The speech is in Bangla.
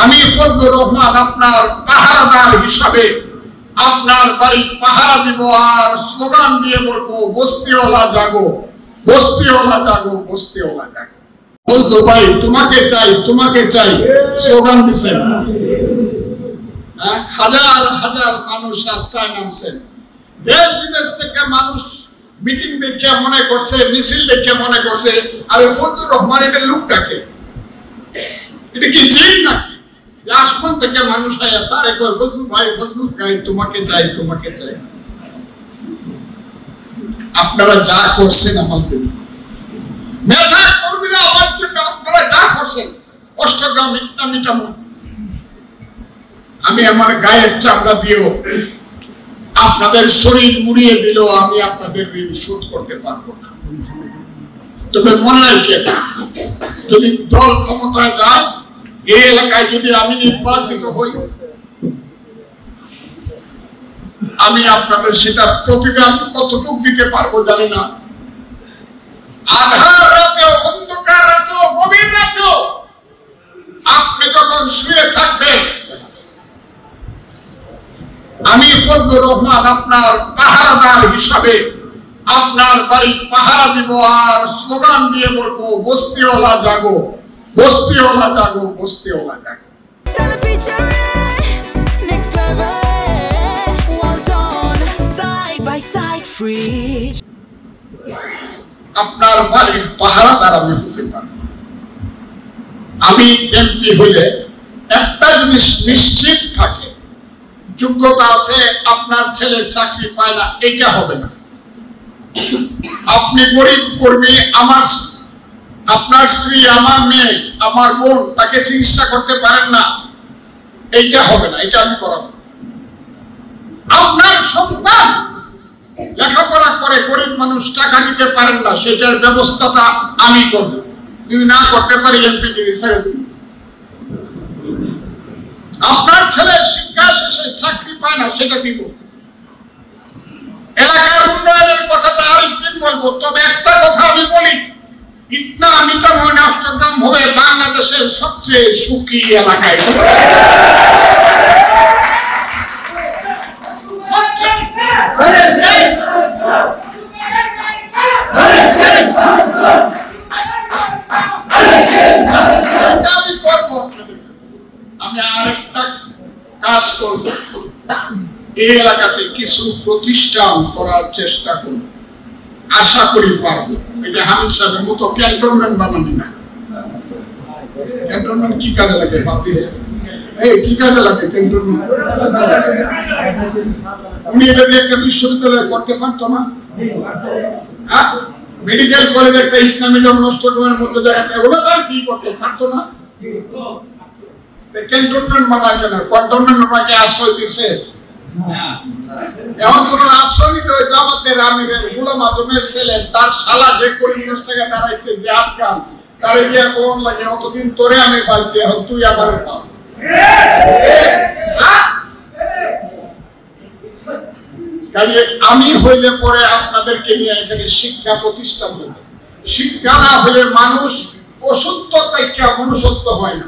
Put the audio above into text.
আমি ফজলুর রহমান আপনার পাহারাদার হিসাবে আপনার বাড়ি পাহারা দিব আর স্লোগান দিয়ে বলবো বস্তিওয়ালা জাগো, বস্তিওয়ালা জাগো, বস্তিওয়ালা জাগো। বলতো ভাই তোমাকে চাই, তোমাকে চাই স্লোগান দিচ্ছেন, হাজার হাজার মানুষ রাস্তায় নামছেন। দেশ বিদেশ থেকে মানুষ মিটিং দেখে মনে করছে, মিছিল দেখে মনে করছে আরে ফজলুর রহমান এটা লোকটাকে, এটা কি জিন নাকি? আসমান থেকে মানুষ আয়া তারে কয় ফজলুল ভাই, ফজলুল ভাই তোমাকে চাই, তোমাকে চাই। আপনারা যা করছেন আমার জন্য, মেধা কর্মীরা আমার জন্য আপনারা যা করছেন, অষ্টগ্রাম মিটামো আমি আমার গায়ের চামড়া দিয়েও আপনাদের শরীর মুড়িয়ে দিলেও আমি আপনাদের ঋণ শোধ করতে পারবো না। তবে মনে রাখবেন, যদি দল ক্ষমতায় যায়, এই এলাকায় যদি আমি নির্বাচিত হই, আমি আপনাদের সেটা প্রতিদান কতটুকু দিতে পারবো জানি না। আধার রাতেও, অন্ধকার রাতেও, গভীর রাতেও আপনি যখন শুয়ে থাকবেন, আমি ফজলুর রহমান আপনার পাহারাদার হিসাবে আপনার বাড়ি পাহারা দিব আর স্লোগান দিয়ে বলবো বস্তিওয়ালা জাগো, বস্তিওয়ালা জাগো, বস্তিওয়ালা জাগো। আপনার বাড়ির পাহারাদার আমি হতে পারি। আমি এমপি হলে একটা জিনিস নিশ্চিত থাকে, যোগ্যতা আছে, আপনার ছেলে চাকরি পায় না, এটা হবে না। আপনি গরিব কর্মী, আপনার স্ত্রী, আমার মেয়ে, আমার বোন, তাকে চিকিৎসা করতে পারেন না, এইটা হবে না, এটা আমি করাবো। আপনার সন্তান লেখাপড়া করে গরিব মানুষ টাকা দিতে পারেন না, সেটার ব্যবস্থাটা আমি করব। যদি না করতে পারি এমপি ছেড়ে দিন। আপনার ছেলে শিক্ষা শেষে চাকরি পায় না, সেটা দিব। এলাকার উন্নয়নের কথাটা আরেকদিন বলবো, তবে একটা কথা আমি বলি, ইটনা মিটামো অষ্টগ্রাম হবে বাংলাদেশের সবচেয়ে সুখী এলাকায়। আমি আরেকটা কাজ করব, এই এলাকাতে কিছু প্রতিষ্ঠান করার চেষ্টা করব, আশা করি পারবো। এটা হামিদ সাহেবের মতো ক্যান্টনমেন্ট বানাবি না। ক্যান্টনমেন্ট কি কাজে লাগে? এই কি কাজে লাগে ক্যান্টনমেন্ট? উনি এটা একটা বিশ্ববিদ্যালয় করতে পারতো না? মেডিকেল কলেজ একটা ইসলামিক অষ্টগ্রামের মধ্যে জায়গাতে এগুলো তার কি করতে পারতো না? ক্যান্টনমেন্ট বানায় কেন? ক্যান্টনমেন্ট আমাকে আশ্রয় দিছে। এখন কোন আশ্রয় নিতে হয় জামাতের আমিরের গোলাম আজমের ছেলে, তার শালা যে করিমগঞ্জ থেকে দাঁড়াইছে, যে আটকান তারে গিয়া কোন লাগে, অতদিন তোরে আমি পাইছি, এখন তুই আবার পাও। আমি হইলে পরে আপনাদেরকে নিয়ে এখানে শিক্ষা প্রতিষ্ঠান হবে। শিক্ষা না হলে মানুষ অসত্য থেকে মনুষ্যত্ব হয় না।